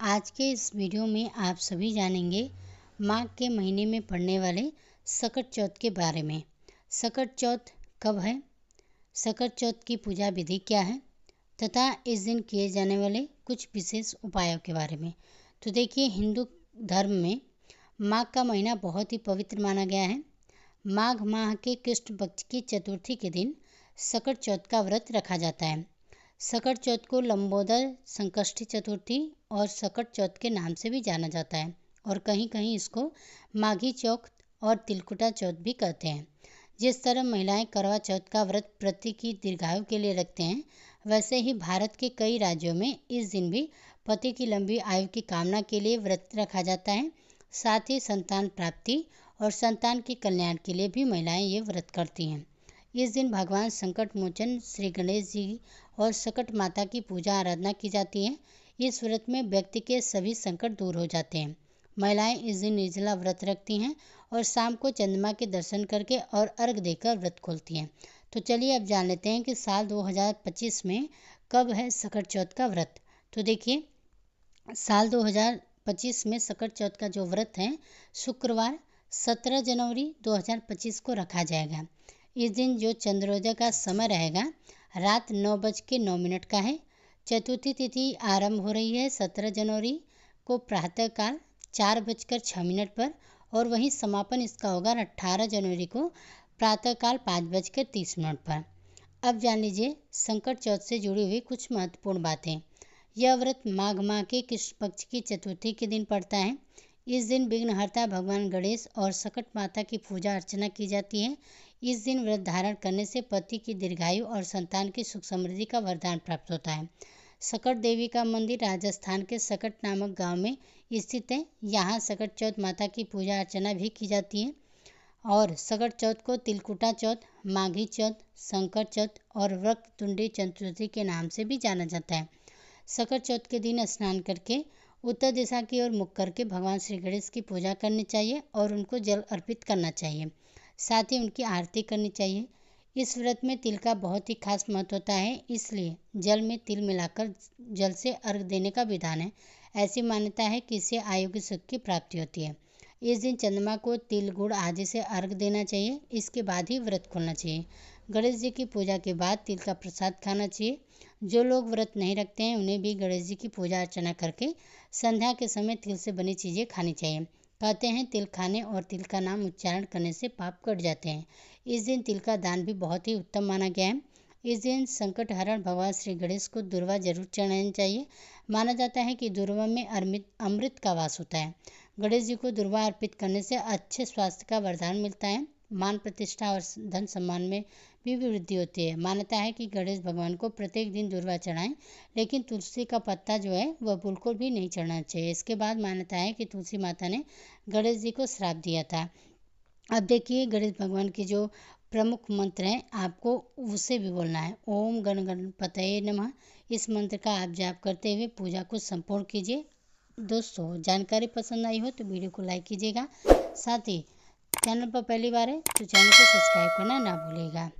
आज के इस वीडियो में आप सभी जानेंगे माघ के महीने में पड़ने वाले सकट चौथ के बारे में। सकट चौथ कब है, सकट चौथ की पूजा विधि क्या है तथा इस दिन किए जाने वाले कुछ विशेष उपायों के बारे में। तो देखिए, हिंदू धर्म में माघ का महीना बहुत ही पवित्र माना गया है। माघ माह के कृष्ण पक्ष की चतुर्थी के दिन सकट चौथ का व्रत रखा जाता है। सकट चौथ को लंबोदर संकष्टी चतुर्थी और सकट चौथ के नाम से भी जाना जाता है और कहीं कहीं इसको माघी चौथ और तिलकुटा चौथ भी कहते हैं। जिस तरह महिलाएं करवा चौथ का व्रत पति की दीर्घायु के लिए रखते हैं, वैसे ही भारत के कई राज्यों में इस दिन भी पति की लंबी आयु की कामना के लिए व्रत रखा जाता है। साथ ही संतान प्राप्ति और संतान के कल्याण के लिए भी महिलाएं ये व्रत करती हैं। इस दिन भगवान संकट मोचन श्री गणेश जी और सकट माता की पूजा आराधना की जाती है। इस व्रत में व्यक्ति के सभी संकट दूर हो जाते हैं। महिलाएं इस दिन निर्जला व्रत रखती हैं और शाम को चंद्रमा के दर्शन करके और अर्घ देकर व्रत खोलती हैं। तो चलिए अब जान लेते हैं कि साल 2025 में कब है सकट चौथ का व्रत। तो देखिए, साल 2025 में सकट चौथ का जो व्रत है शुक्रवार 17 जनवरी 2025 को रखा जाएगा। इस दिन जो चंद्रोदय का समय रहेगा रात 9:09 का है। चतुर्थी तिथि आरंभ हो रही है 17 जनवरी को प्रातःकाल 4:06 पर और वहीं समापन इसका होगा 18 जनवरी को प्रातःकाल 5:30 पर। अब जान लीजिए संकट चौथ से जुड़ी हुई कुछ महत्वपूर्ण बातें। यह व्रत माघ माह के कृष्ण पक्ष की चतुर्थी के दिन पड़ता है। इस दिन विघ्नहर्ता भगवान गणेश और सकट माता की पूजा अर्चना की जाती है। इस दिन व्रत धारण करने से पति की दीर्घायु और संतान की सुख समृद्धि का वरदान प्राप्त होता है। सकट देवी का मंदिर राजस्थान के सकट नामक गांव में स्थित है। यहाँ सकट चौथ माता की पूजा अर्चना भी की जाती है। और सकट चौथ को तिलकुटा चौथ, माघी चौथ, संकट चौथ और वक्रतुंडी चतुर्थी के नाम से भी जाना जाता है। सकट चौथ के दिन स्नान करके उत्तर दिशा की ओर मुख करके भगवान श्री गणेश की पूजा करनी चाहिए और उनको जल अर्पित करना चाहिए। साथ ही उनकी आरती करनी चाहिए। इस व्रत में तिल का बहुत ही खास महत्व होता है, इसलिए जल में तिल मिलाकर जल से अर्घ देने का विधान है। ऐसी मान्यता है कि इससे आयोग्य सुख की प्राप्ति होती है। इस दिन चंद्रमा को तिल गुड़ आदि से अर्घ देना चाहिए। इसके बाद ही व्रत खोलना चाहिए। गणेश जी की पूजा के बाद तिल का प्रसाद खाना चाहिए। जो लोग व्रत नहीं रखते हैं उन्हें भी गणेश जी की पूजा अर्चना करके संध्या के समय तिल से बनी चीज़ें खानी चाहिए। कहते हैं तिल खाने और तिल का नाम उच्चारण करने से पाप कट जाते हैं। इस दिन तिल का दान भी बहुत ही उत्तम माना गया है। इस दिन संकट हरण भगवान श्री गणेश को दुर्वा जरूर चढ़ानी चाहिए। माना जाता है कि दुर्वा में अमृत का वास होता है। गणेश जी को दुर्वा अर्पित करने से अच्छे स्वास्थ्य का वरदान मिलता है। मान प्रतिष्ठा और धन सम्मान में भी वृद्धि होती है। मान्यता है कि गणेश भगवान को प्रत्येक दिन दुर्वा चढ़ाएं, लेकिन तुलसी का पत्ता जो है वह बिल्कुल भी नहीं चढ़ना चाहिए। इसके बाद मान्यता है कि तुलसी माता ने गणेश जी को श्राप दिया था। अब देखिए, गणेश भगवान के जो प्रमुख मंत्र हैं आपको उसे भी बोलना है। ओम गण गणपतये नमः। इस मंत्र का आप जाप करते हुए पूजा को संपूर्ण कीजिए। दोस्तों, जानकारी पसंद आई हो तो वीडियो को लाइक कीजिएगा। साथ ही चैनल पर पहली बार है तो चैनल को सब्सक्राइब करना ना भूलिएगा।